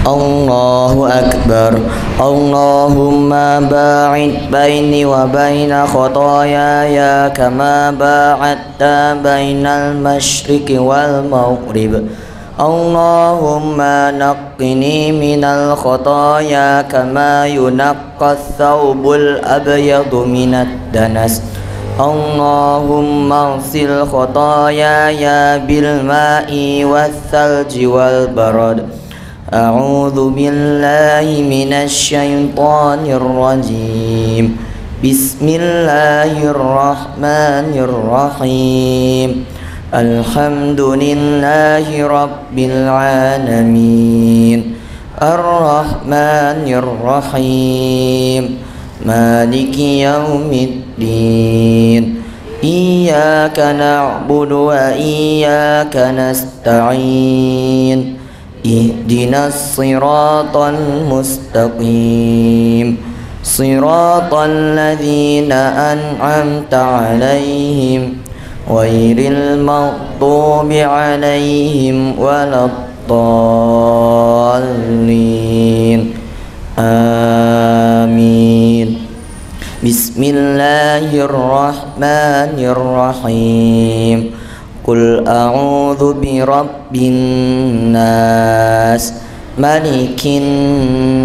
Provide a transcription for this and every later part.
Allahu Akbar. Allahumma ba'id baini wa baina khotoyaya kama ba'adta bainal masyriqi wal maghrib. Allahumma naqqini minal khotoya kama yunaqqas thawbul abyadu minad danas. Allahumma ighsil khotoyaya bil ma'i was salji wal barad. A'udzu billahi minasy syaithanir rajim. Bismillahirrahmanirrahim. Alhamdulillahi rabbil alamin. Ar-Rahmanir Rahim. Maliki yaumiddin. Iyyaka na'budu wa iyyaka nasta'in. Ihdinas siratal mustaqim. Siratal ladzina an'amta 'alaihim ghairil maghdubi 'alaihim waladdallin. Amin. Bismillahirrahmanirrahim. Qul a'udzu birabbin nas, malikin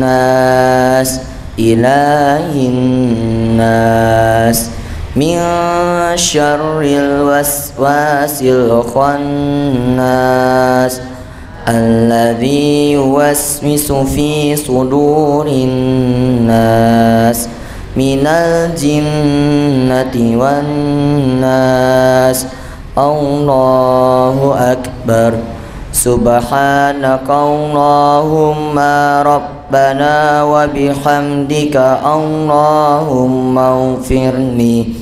nas, ilahin nas, min syarril waswasil khannas, alladzi yuwaswisu fi sudurin nas, minal jinnati wan nas. Allahu Akbar. Subhanaka Allahumma rabbana wa bihamdika Allahumma ighfirli.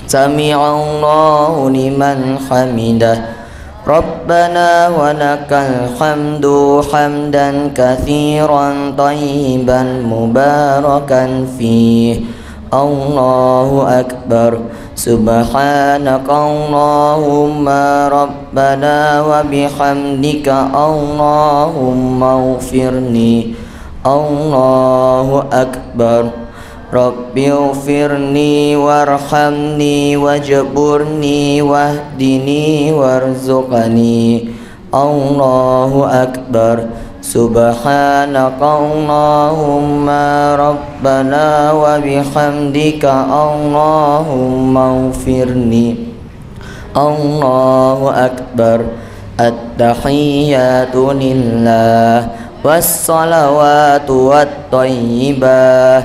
Sami'allahu liman hamidah. Rabbana wa lakal hamdu hamdan katsiran thayyiban mubarakan fih. Allahu Akbar. Subhanaka Allahumma rabbana wa bihamdika Allahumma ighfirli. Allahu Akbar. Rabbi ighfirli warhamni wajburni wahdini warzuqni. Allahu Akbar. Subhanaka Allahumma rabbana wa bihamdika Allahumma ighfirli. Allahu Akbar. At-tahiyyatu lillah was-salawatu wat-thayyibah.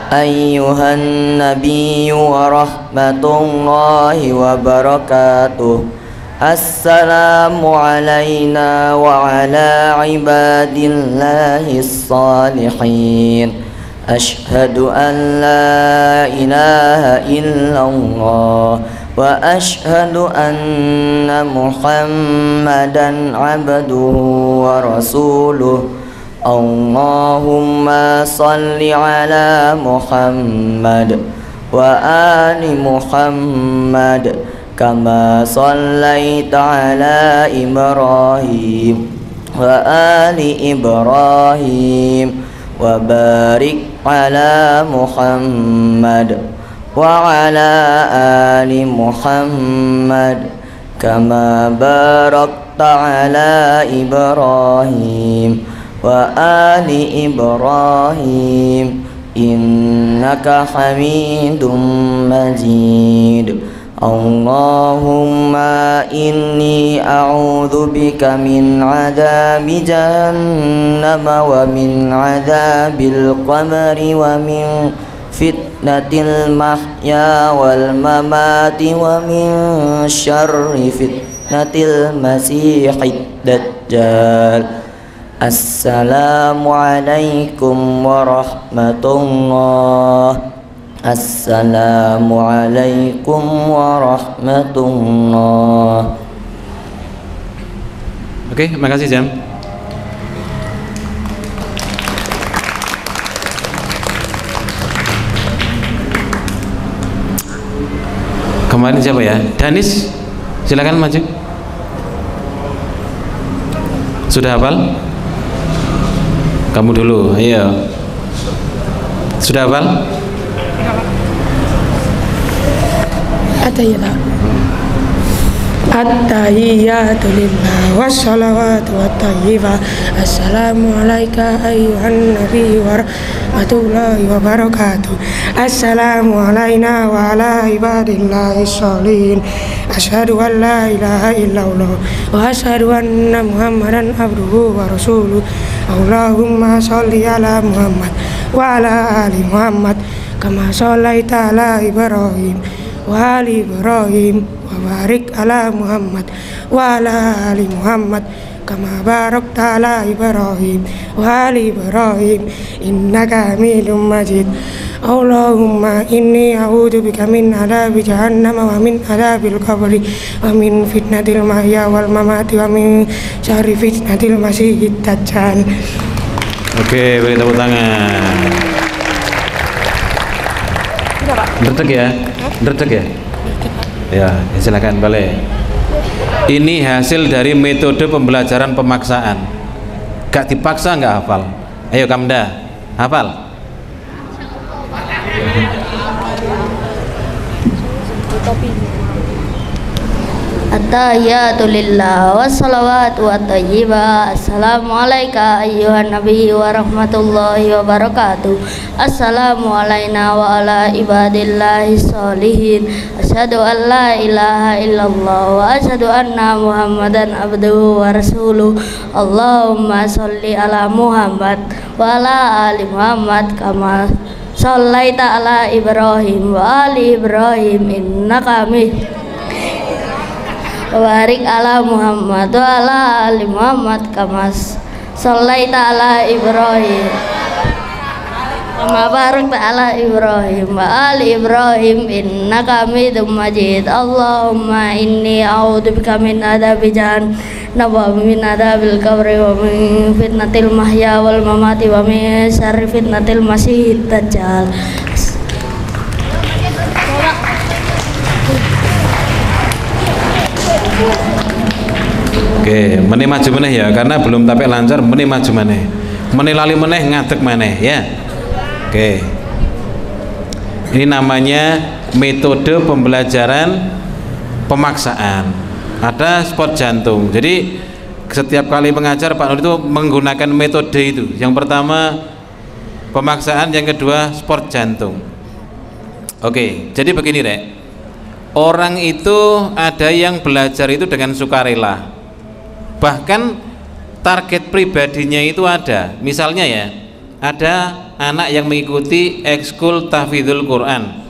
Ayyuhan nabiyyu wa rahmatullahi wa barakatuh. Assalamu alayna wa ala ibadillahis salihin. Ashhadu an la ilaha illallah wa ashhadu anna Muhammadan abduhu wa rasuluh. Allahumma salli ala Muhammad wa ali Muhammad kama sallaita ala Ibrahim wa ali Ibrahim wa barik ala Muhammad wa ala ali Muhammad kama barakta ala Ibrahim wa ali Ibrahim innaka Hamidum Majid. Allahumma inni a'udzu bika min 'adzabi jahannam wa min 'adzabil qabri wa min fitnatil mahya wal mamati wa min syarri fitnatil masiihid dajjal. Assalamu alaikum warahmatullahi. Assalamualaikum warahmatullahi. Oke, makasih Jam. Kemarin siapa ya? Danis, silakan maju. Sudah hafal? Kamu dulu, ayo. Sudah hafal? At-tahiyyatu lillah wassalawatu wattayyibat. Assalamu alayka ayyuhan nabiy wa rahmatullahi wa barakatuh. Assalamu alayna wa ala ibadillahi sholihin. Asyhadu an la ilaha illallah wa asyhadu anna muhammadan abduhu wa rasuluh. Allahumma sholli ala Muhammad wa ala ali Muhammad kama shallaita ala Ibrahim wa ali Ibrahim wa barik ala Muhammad wa ala ali Muhammad kama barakta ala Ibrahim wa ali Ibrahim innaka Hamidum Majid. Allahumma inni a'udzubika min adzabi jahannam wa min adzabil qabri wa min fitnatil mahya wal mamati wa min syarri fitnatil masiihid dajjal. Oke, beri tepuk tangan. Dredeg ya? Dredeg ya? Ya, silakan balik. Ini hasil dari metode pembelajaran pemaksaan. Gak dipaksa nggak hafal. Ayo Kamda, hafal. At-tahiyyatu lillah wassalawatu wattayyibat. Assalamu alayka ayyuhan nabiy wa rahmatullahi wa barakatuh. Assalamu alayna wa ala ibadillahi sholihin. Asyhadu an la ilaha illallah wa asyhadu anna muhammadan abduhu wa rasuluh. Allahumma sholli ala Muhammad wa ala ali Muhammad kama shallaita ala Ibrahim wa ali Ibrahim innaka Hamidum. Barik ala Muhammad wa ala ali Muhammad kama shallaita ala Ibrahim kama barakta ala Ibrahim wa ali Ibrahim innaka Hamidum Majid. Allahumma inni a'udzubika min adzabi jahannam wa min adzabil qabri wa min fitnatil mahya wal mamati wa min syarri fitnatil masiihid dajjal. Oke, meneh maju meneh ya, karena belum tapek lancar, meneh maju meneh. Meneh lali meneh ngadeg meneh ya. Oke. Ini namanya metode pembelajaran pemaksaan. Ada sport jantung. Jadi setiap kali mengajar Pak Nur itu menggunakan metode itu. Yang pertama pemaksaan, yang kedua sport jantung. Oke, jadi begini Rek. Orang itu ada yang belajar itu dengan sukarela. Bahkan target pribadinya itu ada. Misalnya ya, ada anak yang mengikuti ekskul tahfidzul Quran.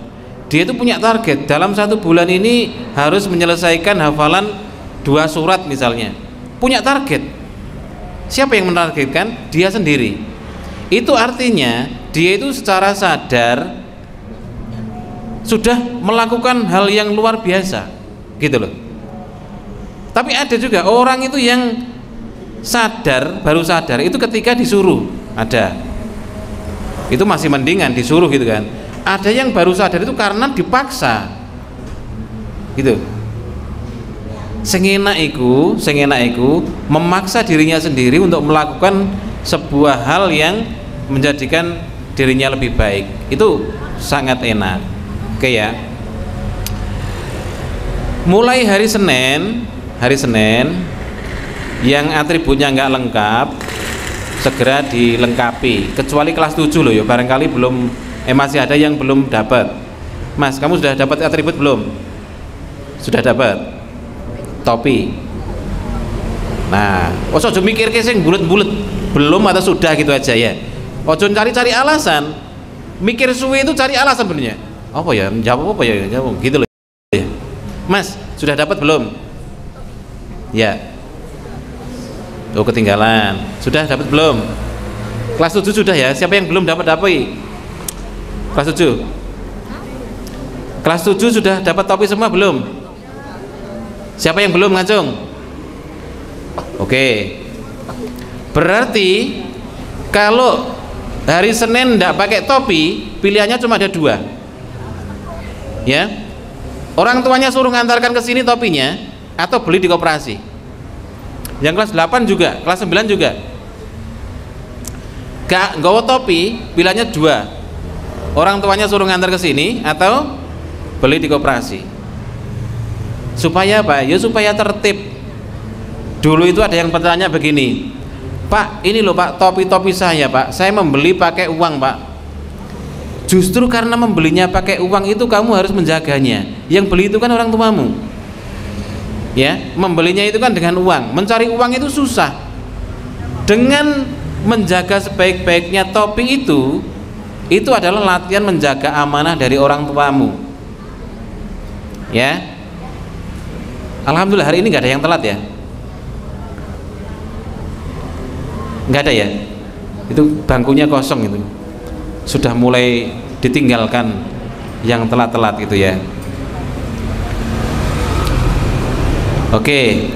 Dia itu punya target, dalam 1 bulan ini harus menyelesaikan hafalan 2 surat misalnya. Punya target. Siapa yang menargetkan? Dia sendiri. Itu artinya dia itu secara sadar sudah melakukan hal yang luar biasa, gitu loh. Tapi ada juga orang itu yang sadar, baru sadar itu ketika disuruh. Ada. Itu masih mendingan disuruh gitu kan. Ada yang baru sadar itu karena dipaksa. Gitu. Sengena iku memaksa dirinya sendiri untuk melakukan sebuah hal yang menjadikan dirinya lebih baik. Itu sangat enak. Oke ya. Mulai hari Senin yang atributnya nggak lengkap segera dilengkapi, kecuali kelas 7 loh ya, barangkali belum masih ada yang belum dapat. Mas, kamu sudah dapat atribut belum? Sudah dapat topi. Nah, ojo mikir sing bulet-bulet belum atau sudah gitu aja ya. Ojo cari-cari alasan, mikir suwe itu cari alasan sebenarnya. Apa ya, jawab apa ya, jawab gitu loh ya. Mas, sudah dapat belum? Ya. Oh, ketinggalan. Sudah dapat belum? Kelas 7 sudah ya. Siapa yang belum dapat topi? Kelas 7. Kelas 7 sudah dapat topi semua belum? Siapa yang belum ngacung? Oke. Berarti kalau hari Senin tidak pakai topi, pilihannya cuma ada 2. Ya. Orang tuanya suruh ngantarkan ke sini topinya atau beli di koperasi. Yang kelas 8 juga, kelas 9 juga. Gak nggawa topi, pilihannya dua. Orang tuanya suruh ngantar ke sini atau beli di koperasi. Supaya apa? Ya supaya tertib. Dulu itu ada yang bertanya begini, Pak, ini loh Pak, topi-topi saya Pak, saya membeli pakai uang Pak. Justru karena membelinya pakai uang itu kamu harus menjaganya. Yang beli itu kan orang tuamu. Ya, membelinya itu kan dengan uang. Mencari uang itu susah. Dengan menjaga sebaik-baiknya topi itu adalah latihan menjaga amanah dari orang tuamu. Ya. Alhamdulillah hari ini nggak ada yang telat ya. Nggak ada ya. Itu bangkunya kosong itu. Sudah mulai ditinggalkan yang telat-telat itu ya. Oke.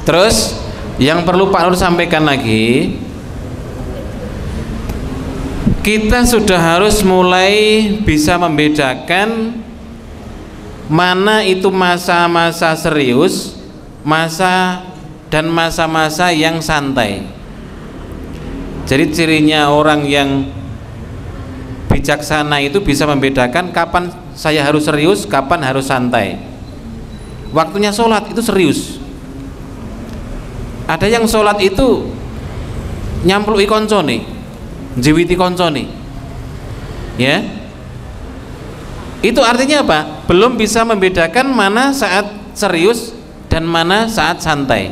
Terus yang perlu Pak Nur sampaikan lagi, kita sudah harus mulai bisa membedakan mana itu masa-masa serius, dan masa-masa yang santai. Jadi cirinya orang yang bijaksana itu bisa membedakan kapan saya harus serius, kapan harus santai. Waktunya sholat itu serius. Ada yang sholat itu nyampluki koncone, jiwiti koncone, ya. Itu artinya apa? Belum bisa membedakan mana saat serius dan mana saat santai.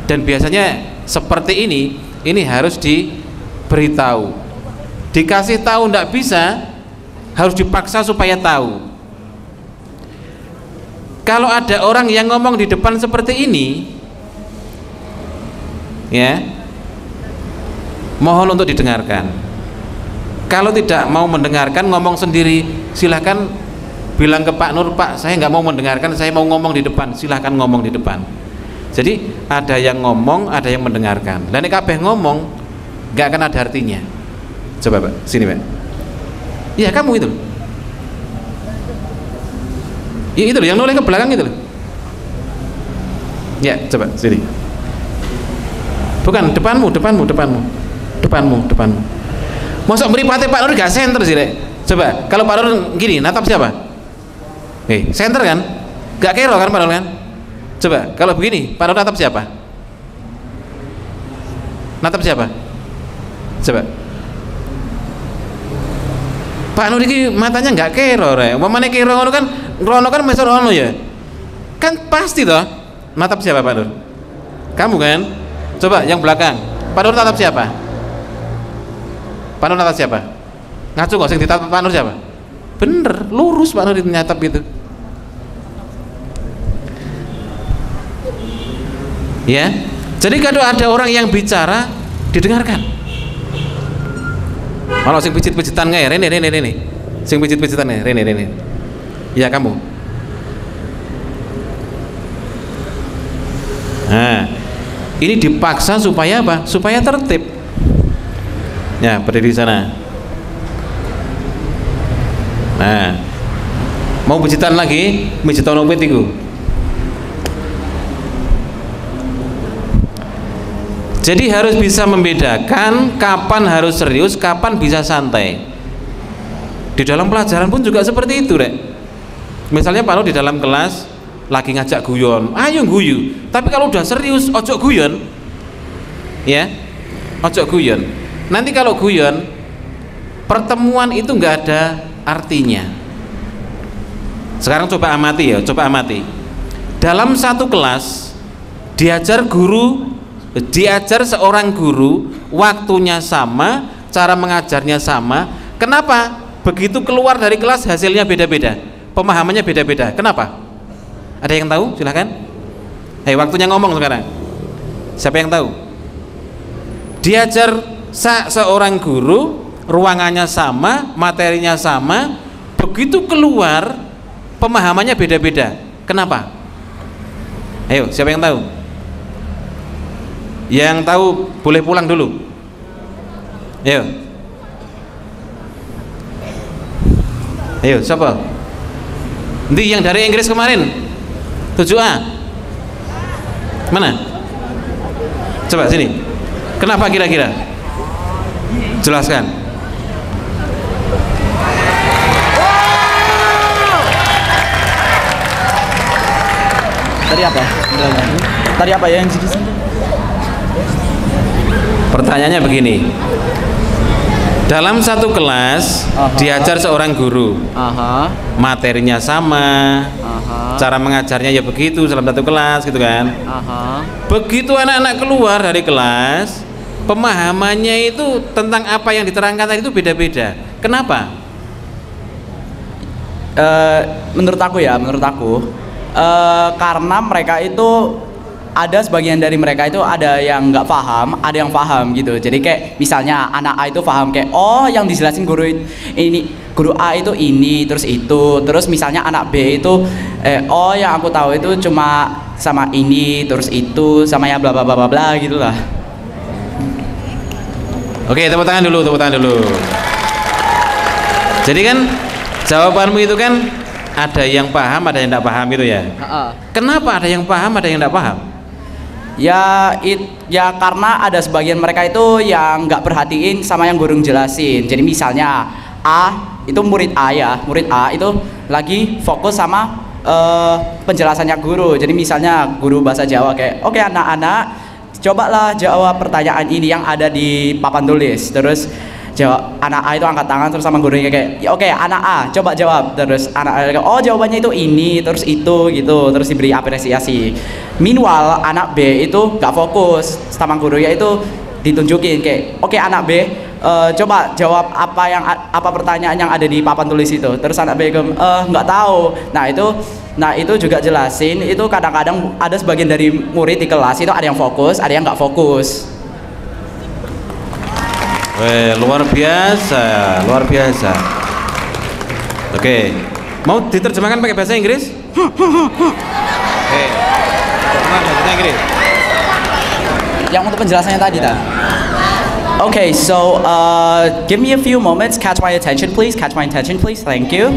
Dan biasanya seperti ini harus diberitahu. Dikasih tahu tidak bisa, harus dipaksa supaya tahu. Kalau ada orang yang ngomong di depan seperti ini, ya, mohon untuk didengarkan. Kalau tidak mau mendengarkan, ngomong sendiri, silahkan bilang ke Pak Nur, Pak, saya nggak mau mendengarkan, saya mau ngomong di depan. Silahkan ngomong di depan. Jadi ada yang ngomong, ada yang mendengarkan. Dan kabeh ngomong, nggak akan ada artinya. Coba Pak, sini Pak. Iya kamu itu. Ya itu loh, yang noleh ke belakang itu loh. Ya, coba sini. Bukan, depanmu. Masuk mripate Pak Nur gak senter sih, Rek. Coba, kalau Pak Nur gini, natap siapa? Senter kan? Gak kero kan Pak Nur kan? Coba, kalau begini, Pak Nur natap siapa? Natap siapa? Coba. Pak Nur ini matanya nggak kero, Rek. Umpamane kero ngono kan mesor ngono ya. Kan pasti toh. Natap siapa Pak Nur? Kamu kan? Coba yang belakang. Pak Nur natap siapa? Pak Nur natap siapa? Ngacu kok sing ditatap Pak Nur siapa? Bener, lurus Pak Nur itu nyatap itu. Ya. Jadi kalau ada orang yang bicara, didengarkan. Kalau sing pijit-pijitan nggak ya, Rene. Sing pijit-pijitan ya, Rene. Ya kamu. Nah, ini dipaksa supaya apa? Supaya tertib. Ya, berdiri di sana. Nah, mau pijitan lagi, pijitan ompet itu. Jadi harus bisa membedakan kapan harus serius, kapan bisa santai. Di dalam pelajaran pun juga seperti itu, Rek. Misalnya Pak Nur di dalam kelas lagi ngajak guyon, ayo guyu. Tapi kalau udah serius, ojo guyon. Ya, ojo guyon. Nanti kalau guyon, pertemuan itu nggak ada artinya. Sekarang coba amati ya, coba amati. Dalam satu kelas diajar seorang guru, waktunya sama, cara mengajarnya sama. Kenapa? Begitu keluar dari kelas hasilnya beda-beda, pemahamannya beda-beda. Kenapa? Ada yang tahu? Silahkan. Waktunya ngomong sekarang. Siapa yang tahu? Diajar seorang guru, ruangannya sama, materinya sama, begitu keluar pemahamannya beda-beda. Kenapa? Ayo, siapa yang tahu? Yang tahu boleh pulang dulu. Ayo, siapa? Nanti yang dari Inggris kemarin 7A. Mana? Coba sini. Kenapa kira-kira? Jelaskan. Tadi apa? Tadi apa ya yang di sini? Pertanyaannya begini. Dalam satu kelas diajar seorang guru, materinya sama, cara mengajarnya ya begitu dalam satu kelas gitu kan. Begitu anak-anak keluar dari kelas, pemahamannya itu tentang apa yang diterangkan tadi itu beda-beda. Kenapa? Menurut aku karena mereka itu ada sebagian dari mereka itu ada yang nggak paham, ada yang paham gitu. Jadi kayak misalnya anak A itu paham kayak oh yang dijelasin guru ini, guru A itu ini terus itu, terus misalnya anak B itu oh yang aku tahu itu cuma sama ini terus itu sama ya bla bla bla bla bla gitulah. Oke, tepuk tangan dulu. Jadi kan jawabanmu itu kan ada yang paham, ada yang tidak paham gitu ya. Kenapa ada yang paham, ada yang tidak paham? Ya karena ada sebagian mereka itu yang nggak perhatiin sama yang guru jelasin. Jadi misalnya A itu murid A itu lagi fokus sama penjelasannya guru. Jadi misalnya guru bahasa Jawa kayak oke, anak-anak cobalah jawab pertanyaan ini yang ada di papan tulis. Terus anak A itu angkat tangan terus sama gurunya kayak oke, anak A coba jawab. Terus anak A kayak oh jawabannya itu ini terus itu gitu, terus diberi apresiasi. Meanwhile anak B itu nggak fokus sama gurunya, itu ditunjukin kayak oke, anak B coba jawab apa pertanyaan yang ada di papan tulis itu. Terus anak B nggak tahu. Nah itu juga jelasin, itu kadang-kadang ada sebagian dari murid di kelas itu ada yang fokus, ada yang nggak fokus. Luar biasa. Oke, mau diterjemahkan pakai bahasa Inggris? Oke, terjemahkan bahasa Inggris. Yang untuk penjelasannya tadi tak? Okay, so give me a few moments. Catch my attention, please. Thank you.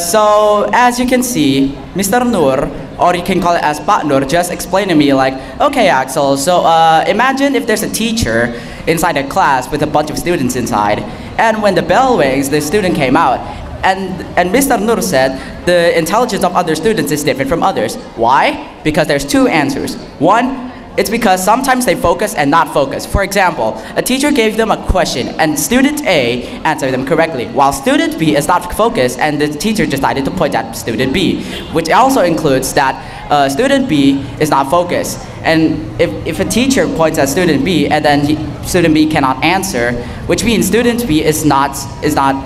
So as you can see, Mr. Nur, or you can call it as Pak Nur, just explained to me like, okay, Axel. So imagine if there's a teacher inside a class with a bunch of students inside, and when the bell rings, the student came out, and Mr. Nur said the intelligence of other students is different from others. Why? Because there's two answers. One, it's because sometimes they focus and not focus. For example, a teacher gave them a question and student A answered them correctly, while student B is not focused and the teacher decided to point at student B, which also includes that student B is not focused. And if a teacher points at student B and then student B cannot answer, which means student B is not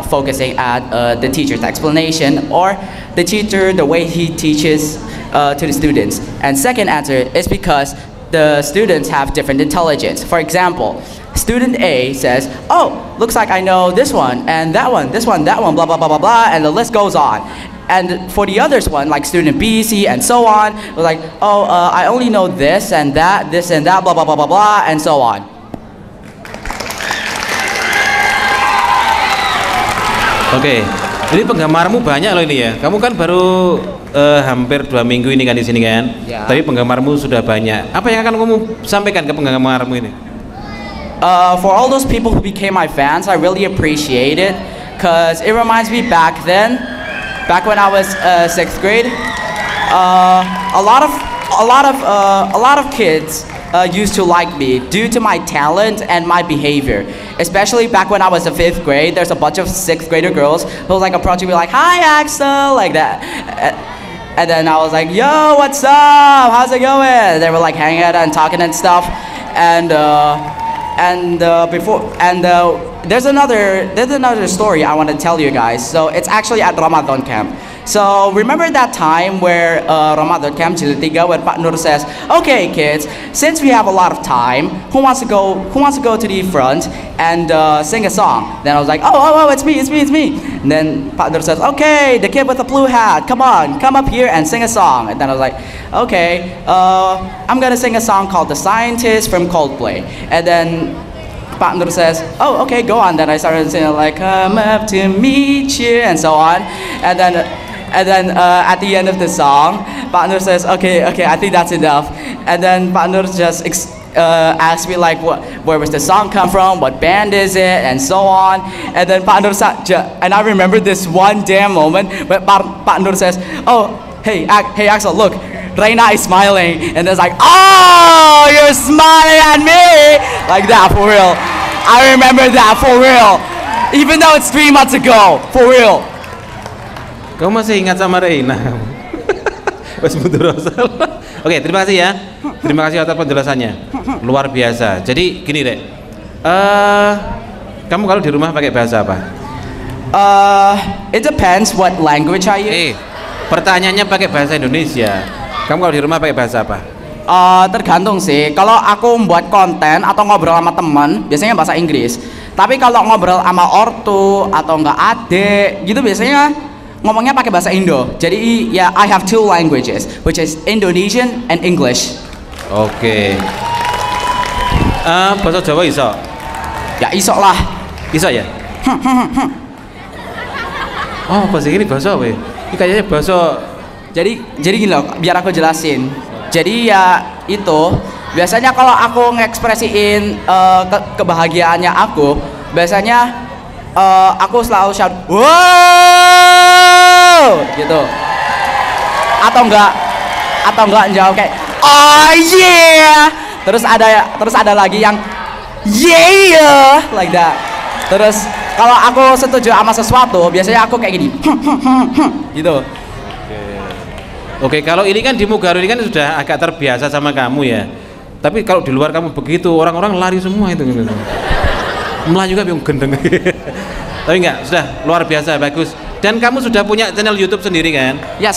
focusing at the teacher's explanation or the teacher, the way he teaches to the students. And second answer is because the students have different intelligence. For example, student A says, oh, looks like I know this one and that one, this one, that one, blah, blah, blah, blah, blah, and the list goes on. And for the others one, like student B, C, and so on, was like, oh, I only know this and that, blah, blah, blah, blah, blah, and so on. Oke, ini penggemarmu banyak loh ini ya. Kamu kan baru hampir 2 minggu ini kan di sini kan. Ya. Tapi penggemarmu sudah banyak. Apa yang akan kamu sampaikan ke penggemarmu ini? For all those people who became my fans, I really appreciate it, cause it reminds me back when I was 6th grade. A lot of kids used to like me due to my talent and my behavior. Especially back when I was in 5th grade, there's a bunch of 6th grader girls who like approaching me like, "Hi, Axel," like that. And then I was like, "Yo, what's up? How's it going?" They were like hanging out and talking and stuff. There's another story I want to tell you guys. So it's actually at Ramadan camp. So remember that time where Ramadan camp Jilid 3 where Pak Nur says, "Okay, kids, since we have a lot of time, who wants to go to the front and sing a song?" Then I was like, "Oh, it's me." And then Pak Nur says, "Okay, the kid with the blue hat, come up here and sing a song." And then I was like, "Okay, I'm gonna sing a song called The Scientist from Coldplay." And then Pak Nur says, "Oh, okay, go on." Then I started singing like, "Come up to meet you," and so on. And then at the end of the song, Pak Nur says, okay, I think that's enough. And then Pak Nur just asked me like, where was the song come from? What band is it? And so on. And then Pak Nur and I remember this one damn moment when Pak Nur says, oh, hey Axel, look, Reina is smiling. And it's like, oh, you're smiling at me. Like that, for real. I remember that, for real. Even though it's 3 months ago, for real. Kamu masih ingat sama Reina? Wes mundur. Oke, terima kasih ya. Terima kasih atas penjelasannya. Luar biasa. Jadi gini, Rek. Kamu kalau di rumah pakai bahasa apa? It depends what language I use. Pertanyaannya pakai bahasa Indonesia. Kamu kalau di rumah pakai bahasa apa? Tergantung sih. Kalau aku membuat konten atau ngobrol sama teman, biasanya bahasa Inggris. Tapi kalau ngobrol sama ortu atau enggak adik, gitu biasanya ngomongnya pakai bahasa Indo. Jadi ya, I have 2 languages, which is Indonesian and English. Oke. Bahasa Jawa iso? Ya iso lah. Iso ya? Oh, bahasa ini bahasa apa? Ini kayaknya bahasa. Jadi gini loh, biar aku jelasin. Jadi ya itu biasanya kalau aku ngekspresiin kebahagiaannya aku, biasanya aku selalu shout wow gitu, atau enggak jawab kayak oh yeah, terus ada lagi yang yeah like that. Terus kalau aku setuju sama sesuatu, biasanya aku kayak gini gitu. Oke, kalau ini kan di Mugaru ini kan sudah agak terbiasa sama kamu ya. Tapi kalau di luar kamu begitu, orang-orang lari semua itu gitu. Melayu juga bingung gendeng. Tapi enggak, sudah luar biasa, bagus. Dan kamu sudah punya channel YouTube sendiri kan? Ya,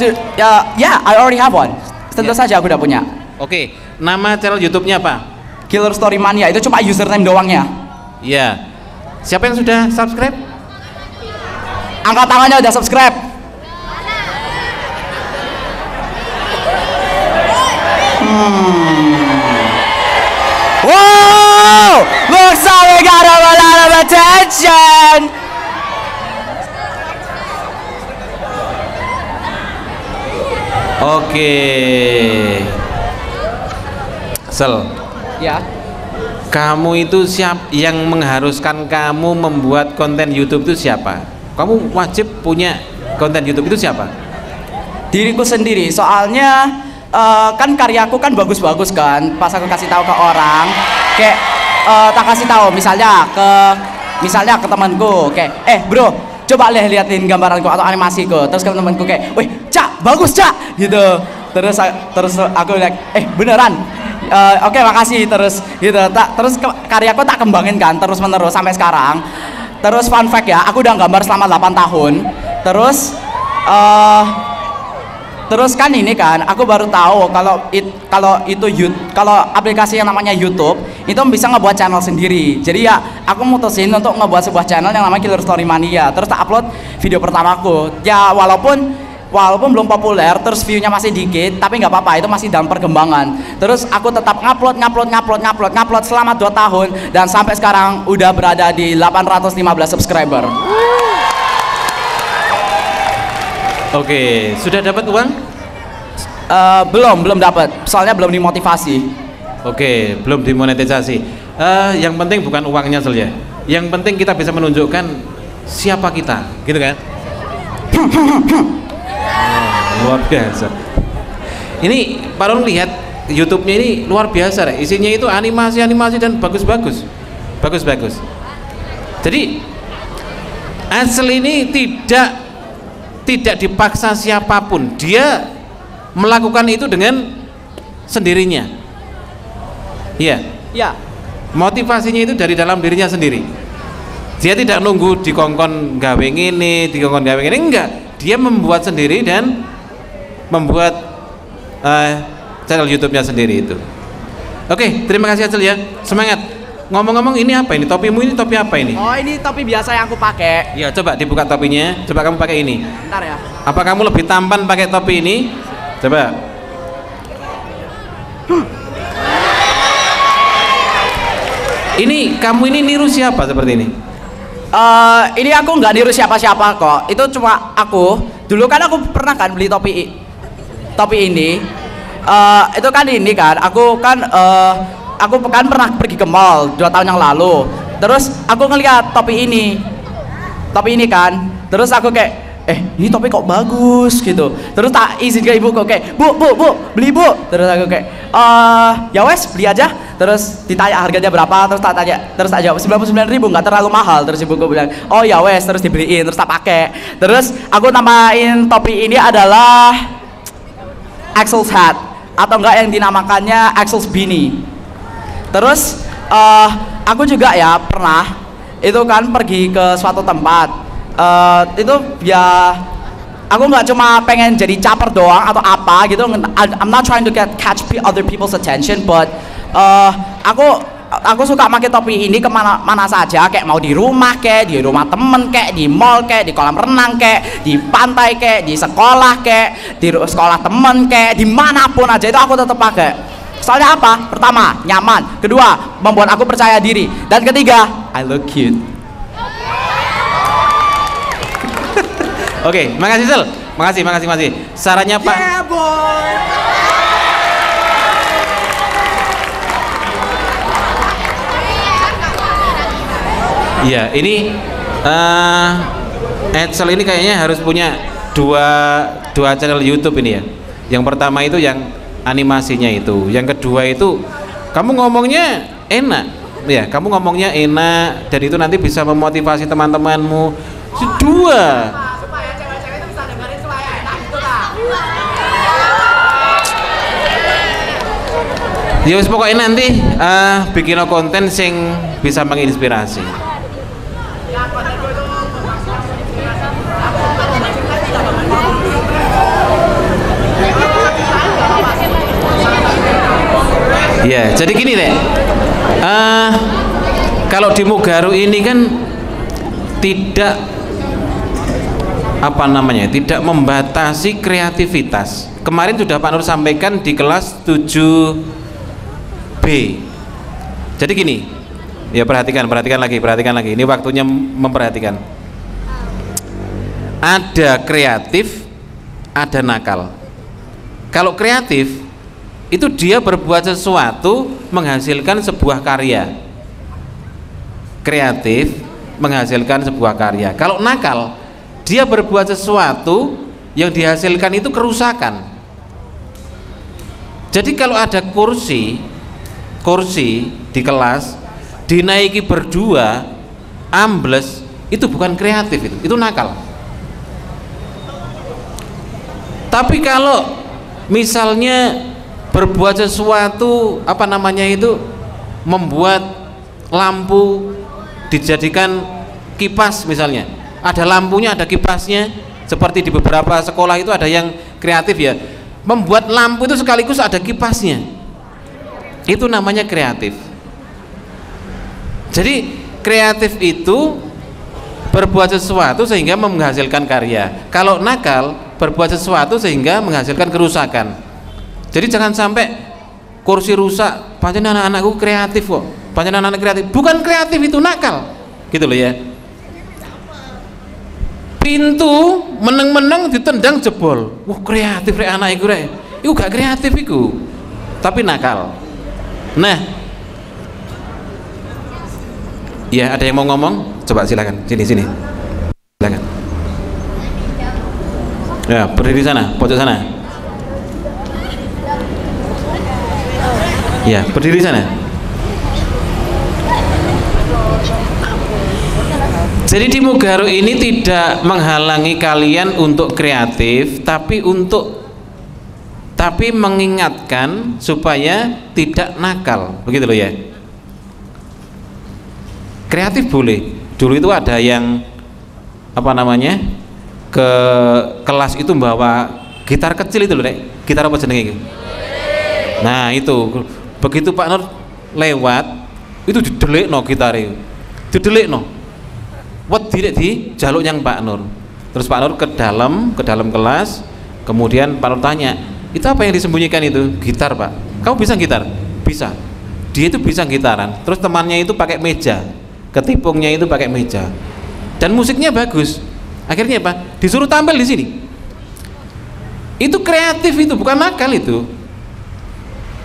I already have one. Tentu saja aku udah punya. Oke, nama channel YouTube-nya apa? Killer Story Mania, itu cuma username doangnya. Iya. Siapa yang sudah subscribe? Angkat tangannya udah subscribe. Wow, looks like we got a lot of attention. Oke. Sel. Ya. Kamu itu yang mengharuskan kamu membuat konten YouTube itu siapa? Kamu wajib punya konten YouTube itu siapa? Diriku sendiri, soalnya kan karyaku kan bagus-bagus kan. Pas aku kasih tahu ke orang, kayak tak kasih tahu misalnya ke temanku kayak bro, coba liatin gambaranku atau animasiku. Terus ke temanku kayak, wih Cak, bagus Cak gitu. Terus aku like, beneran. Oke, makasih. Terus gitu, terus karyaku tak kembangin kan terus menerus sampai sekarang. Terus fun fact ya, aku udah gambar selama 8 tahun. Terus kan ini kan, aku baru tahu kalau aplikasi yang namanya YouTube itu bisa ngebuat channel sendiri. Jadi ya, aku mutusin untuk ngebuat sebuah channel yang namanya Killer Story Mania. Terus tak upload video pertamaku. Ya walaupun belum populer, terus view-nya masih dikit, tapi nggak apa-apa, itu masih dalam perkembangan. Terus aku tetap ngupload selama 2 tahun dan sampai sekarang udah berada di 815 subscriber. Oke, sudah dapat uang? Belum dapat, soalnya belum dimotivasi. Oke, belum dimonetisasi. Yang penting bukan uangnya saja. Yang penting kita bisa menunjukkan siapa kita, gitu kan? Luar biasa. Ini Pak Ron lihat YouTube-nya ini luar biasa, deh. Isinya itu animasi dan bagus-bagus. Jadi asli ini tidak dipaksa siapapun, dia melakukan itu dengan sendirinya. Iya. Ya. Motivasinya itu dari dalam dirinya sendiri. Dia tidak nunggu dikongkon gawe ngene, enggak. Dia membuat sendiri dan membuat channel YouTube-nya sendiri itu. Oke, terima kasih Acel ya. Semangat. Ngomong-ngomong, ini apa ini? Topimu ini topi apa ini? Oh, ini topi biasa yang aku pakai. Ya, coba dibuka topinya. Coba kamu pakai ini. Bentar ya. Apa kamu lebih tampan pakai topi ini? Coba. Ini kamu ini niru siapa seperti ini? Ini aku nggak niru siapa-siapa kok. Itu cuma aku. Dulu kan aku pernah kan beli topi topi ini, itu kan ini kan, aku kan pernah pergi ke mall 2 tahun yang lalu. Terus aku ngeliat topi ini kan, terus aku kayak ini topi kok bagus gitu. Terus tak izin ke ibuku kayak, bu beli bu. Terus aku kayak ya wes beli aja. Terus ditanya harganya berapa, terus tak jawab 99.000, nggak terlalu mahal. Terus ibuku bilang oh ya wes, terus dibeliin, terus tak pakai. Terus aku namain topi ini adalah Axel's hat, atau enggak yang dinamakannya Axel's beanie. Terus aku juga ya pernah itu kan pergi ke suatu tempat. Itu ya aku nggak cuma pengen jadi caper doang atau apa gitu. I'm not trying to catch other people's attention, but aku suka pakai topi ini kemana saja, kayak mau di rumah, kayak di rumah temen, kayak di mall, kayak di kolam renang, kayak di pantai, kayak di sekolah, kayak di sekolah temen, kayak dimanapun aja itu aku tetap pakai. Soalnya apa? Pertama, nyaman. Kedua, membuat aku percaya diri. Dan ketiga, I look cute. Oke, makasih Sel. Makasih. Sarannya Pak. Yeah, boy. Iya, ini Edsel ini kayaknya harus punya dua channel YouTube ini ya. Yang pertama itu yang animasinya itu, yang kedua itu kamu ngomongnya enak, ya kamu ngomongnya enak dan itu nanti bisa memotivasi teman-temanmu. Dua. Supaya cewek-cewek itu bisa dengerin supaya enak gitu lah. Ya wis pokoknya nanti bikin konten sing bisa menginspirasi. Ya, jadi gini deh. Kalau di Mugaru ini kan tidak tidak membatasi kreativitas. Kemarin sudah Pak Nur sampaikan di kelas 7B. Jadi gini, ya perhatikan lagi. Ini waktunya memperhatikan. Ada kreatif, ada nakal. Kalau kreatif itu dia berbuat sesuatu menghasilkan sebuah karya. Kreatif menghasilkan sebuah karya. Kalau nakal, dia berbuat sesuatu yang dihasilkan itu kerusakan. Jadi kalau ada kursi di kelas dinaiki berdua ambles, itu bukan kreatif, itu nakal. Tapi kalau misalnya berbuat sesuatu membuat lampu dijadikan kipas, misalnya ada lampunya ada kipasnya, seperti di beberapa sekolah itu ada yang kreatif ya, membuat lampu itu sekaligus ada kipasnya, itu namanya kreatif. Jadi kreatif itu berbuat sesuatu sehingga menghasilkan karya. Kalau nakal berbuat sesuatu sehingga menghasilkan kerusakan. Jadi jangan sampai kursi rusak, pancen anak-anakku kreatif kok, pancen anak-anak kreatif. Bukan kreatif, itu nakal, gitu loh ya. Pintu meneng-meneng ditendang jebol, wah kreatif rek anak iku rek. Iku gak kreatif iku, tapi nakal. Nah, ya ada yang mau ngomong? Coba silakan, sini silakan. Ya berdiri sana, pojok sana. Ya, berdiri sana. Jadi di Mugaru ini tidak menghalangi kalian untuk kreatif, tapi mengingatkan supaya tidak nakal, begitu loh ya. Kreatif boleh. Dulu itu ada yang ke kelas itu bawa gitar kecil itu loh, gitar apa jenenge itu? Nah itu begitu Pak Nur lewat itu didelikno gitare, direk di jaluk yang Pak Nur. Terus Pak Nur ke dalam kelas, kemudian Pak Nur tanya, itu apa yang disembunyikan itu? Gitar Pak. Kamu bisa gitar? Bisa. Dia itu bisa gitaran. Terus temannya itu pakai meja, ketipungnya itu pakai meja, dan musiknya bagus. Akhirnya apa? Disuruh tampil di sini. Itu kreatif, itu bukan nakal itu.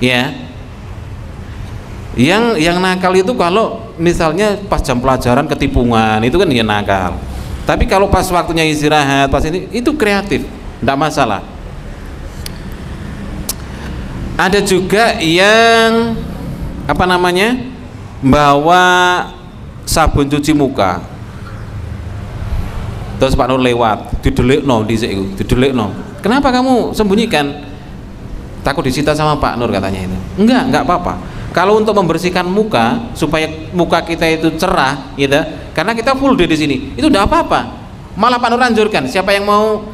Ya. Yang nakal itu kalau misalnya pas jam pelajaran ketipungan, itu kan ya nakal. Tapi kalau pas waktunya istirahat, pas itu kreatif, tidak masalah. Ada juga yang apa namanya, bawa sabun cuci muka, terus Pak Nur lewat, didelikno dhisik iku, didelikno. Kenapa kamu sembunyikan? Takut disita sama Pak Nur katanya itu. Enggak apa-apa. Kalau untuk membersihkan muka supaya muka kita itu cerah, gitu, karena kita full day di sini, itu tidak apa-apa. Malah Pak Nur anjurkan, siapa yang mau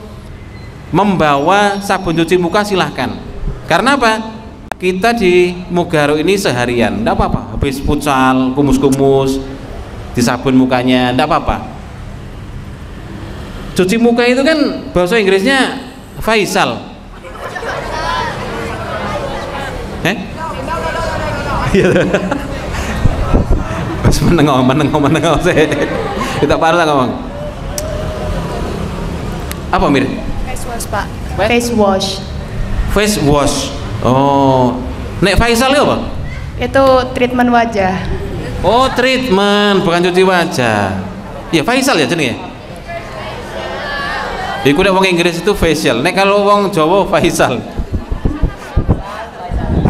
membawa sabun cuci muka silahkan. Karena apa? Kita di Mugaro ini seharian, tidak apa-apa. Habis futsal, kumus-kumus, disabun mukanya, tidak apa-apa. Cuci muka itu kan bahasa Inggrisnya faisal. Pas menengok saya. Kita parah ngomong. Apa Mir? Face wash Pak. Face wash. Face wash. Oh, nek faisal itu apa? Itu treatment wajah. Oh, treatment, bukan cuci wajah. Ya faisal ya jenenge. Iku nek wong Inggris itu facial. Nek kalau wong Jawa faisal.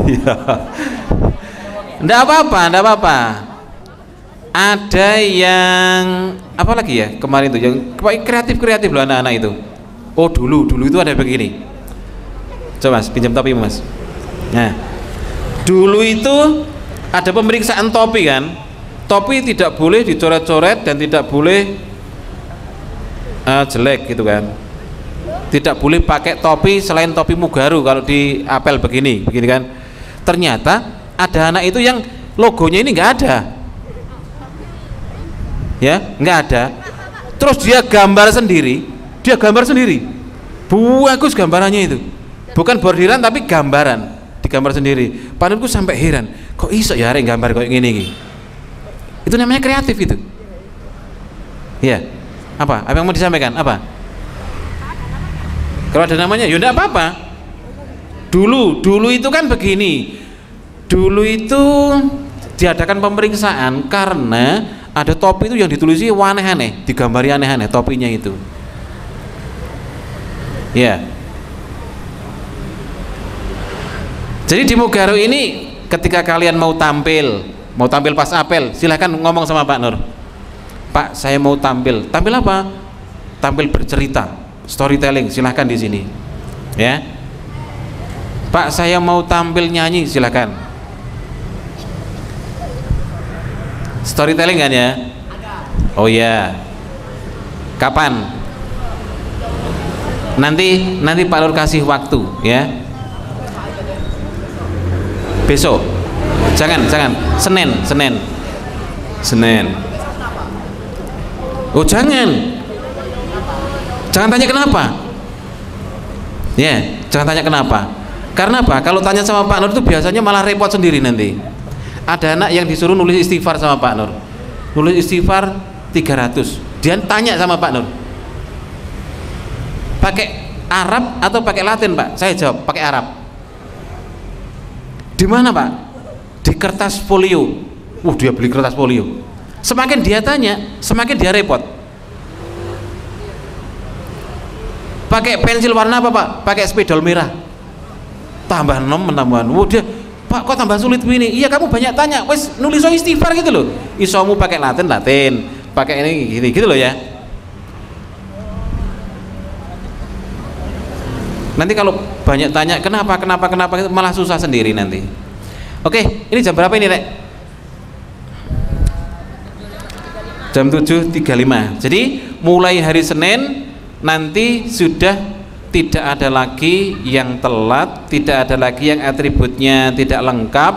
Iya. Nggak apa-apa. Ada yang apa lagi ya kemarin tuh yang kreatif loh anak-anak itu. Oh dulu itu ada begini. Coba Mas, pinjam topi Mas. Nah, dulu itu ada pemeriksaan topi kan. Topi tidak boleh dicoret-coret dan tidak boleh jelek gitu kan. Tidak boleh pakai topi selain topi Mugaro kalau di apel begini kan. Ternyata ada anak itu yang logonya ini nggak ada, ya nggak ada. Terus dia gambar sendiri, bagus gambarannya itu, bukan bordiran tapi gambaran, digambar sendiri. Panenku sampai heran, kok iso ya arek gambar kayak gini. Itu namanya kreatif itu. Ya, apa yang mau disampaikan? Apa? Kalau ada namanya, ya enggak apa-apa. Dulu itu kan begini. Dulu itu diadakan pemeriksaan karena ada topi itu yang ditulisi aneh-aneh, digambari aneh-aneh topinya itu. Ya. Jadi di Mugaro ini ketika kalian mau tampil pas apel, silahkan ngomong sama Pak Nur. Pak, saya mau tampil. Tampil apa? Tampil bercerita, storytelling, silahkan di sini. Ya. Pak, saya mau tampil nyanyi, silahkan. Storytelling kan ya? Oh ya. Kapan? Nanti Pak Nur kasih waktu ya. Besok. Jangan. Senin. Oh jangan tanya kenapa. Ya, jangan tanya kenapa. Karena apa? Kalau tanya sama Pak Nur itu biasanya malah repot sendiri nanti. Ada anak yang disuruh nulis istighfar sama Pak Nur, nulis istighfar 300. Dia tanya sama Pak Nur, pakai Arab atau pakai Latin Pak? Saya jawab pakai Arab. Di mana Pak? Di kertas folio. Dia beli kertas folio. Semakin dia tanya, semakin dia repot. Pakai pensil warna apa Pak? Pakai spidol merah. Tambah 6 menambah. Dia, Pak kok tambah sulit begini? Iya kamu banyak tanya, wes nulis istighfar gitu loh. Isomu pakai Latin, pakai ini gitu loh ya. Nanti kalau banyak tanya kenapa malah susah sendiri nanti. Oke, ini jam berapa ini Rek? Jam 7.35. Jadi mulai hari Senin nanti sudah tidak ada lagi yang telat, tidak ada lagi yang atributnya tidak lengkap,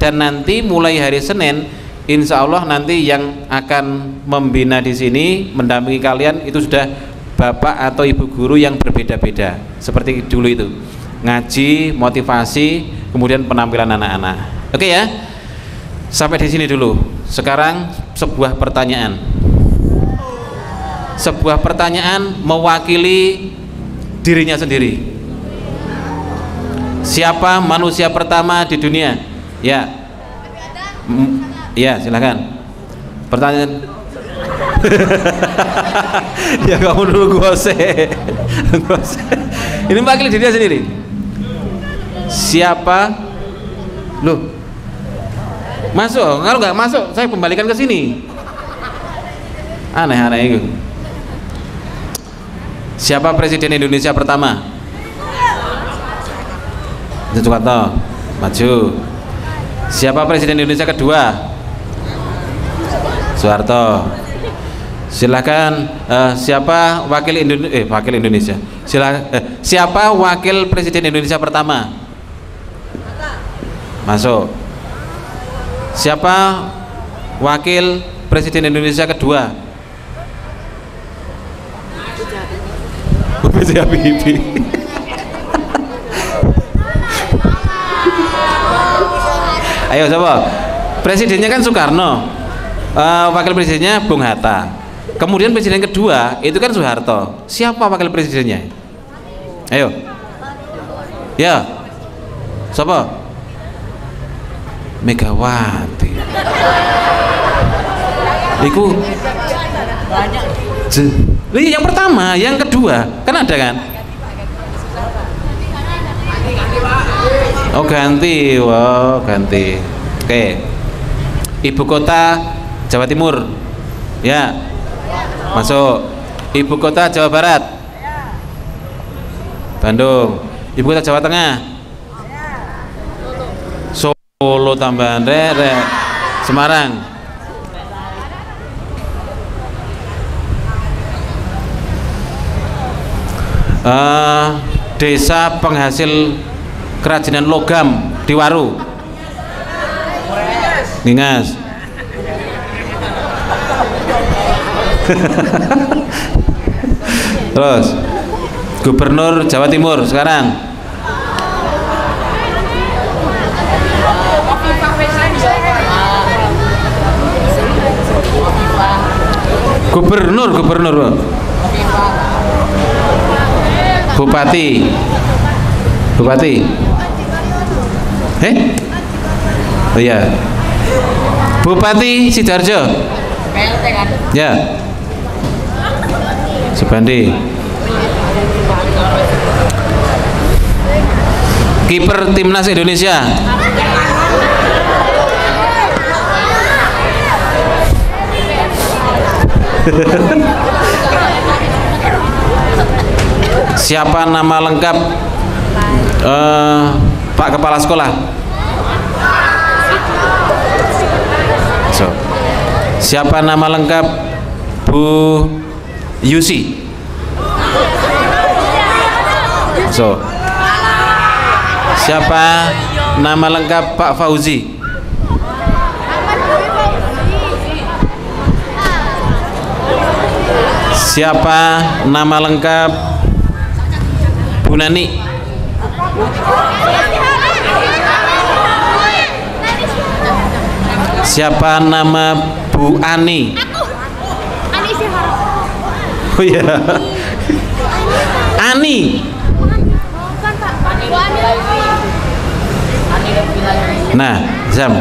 dan nanti mulai hari Senin insya Allah nanti yang akan membina di sini mendampingi kalian itu sudah bapak atau ibu guru yang berbeda-beda seperti dulu itu, ngaji, motivasi, kemudian penampilan anak-anak. Oke ya, sampai di sini dulu. Sekarang sebuah pertanyaan mewakili dirinya sendiri. Siapa manusia pertama di dunia? Ya. Ya, silakan. Pertanyaan. Ya kamu dulu gose. Ini wakil dirinya sendiri. Siapa? Loh. Masuk. Kalau nggak masuk, saya kembalikan ke sini. Aneh-aneh itu. Siapa presiden Indonesia pertama? Soekarno. Maju. Siapa presiden Indonesia kedua? Soeharto. Silakan. Siapa wakil Indonesia? Siapa wakil presiden Indonesia pertama? Masuk. Siapa wakil presiden Indonesia kedua? B.J. Habibie. Ayo coba. Presidennya kan Soekarno, wakil presidennya Bung Hatta. Kemudian presiden kedua itu kan Soeharto. Siapa wakil presidennya? Ayo. Ya. Siapa? Megawati. Iku. Ini yang pertama, yang kedua kan ada kan? Oh ganti, wow ganti. Oke. Ibu kota Jawa Timur, ya. Masuk. Ibu kota Jawa Barat, Bandung. Ibu kota Jawa Tengah, Solo tambahan Semarang. Desa penghasil kerajinan logam di Waru. Ningas. Terus Gubernur Jawa Timur sekarang. Gubernur Bupati oh iya, Bupati Sidoarjo, ya, Subandi. Kiper timnas Indonesia. Siapa nama lengkap Pak Kepala Sekolah? Siapa nama lengkap Bu Yusi? Siapa nama lengkap Pak Fauzi? Siapa nama lengkap Bu Nani? Siapa nama Bu Ani? Oh iya, Ani. Nah, Zam.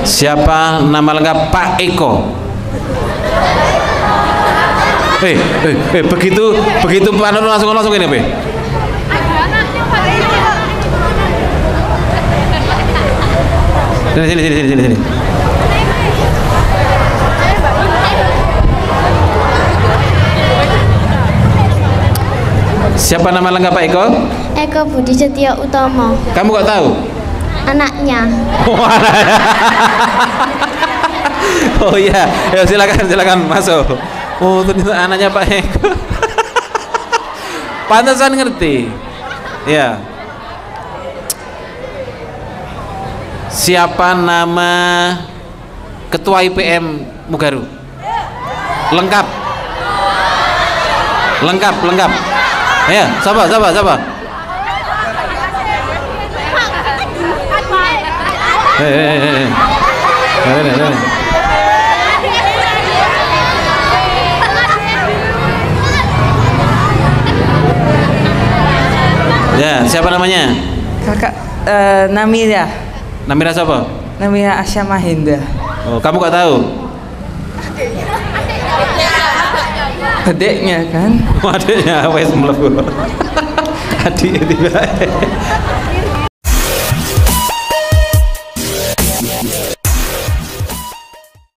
Siapa nama lengkap Pak Eko? Begitu Pak Nur langsung ini apa? Sini. Siapa nama lengkap Pak Eko? Eko Budi Setio Utomo. Kamu kok tahu? Anaknya. Oh iya, ya silakan masuk. Oh ternyata anaknya Pak Eko. Pantesan ngerti. Ya. Siapa nama Ketua IPM Mugaru? Lengkap. Ya, siapa? Ya, siapa namanya? Kakak Namira. Namira siapa? Namira Asya Mahendra. Oh, kamu gak tahu? Adiknya kan? Adiknya wes mlebu. Adik tiba.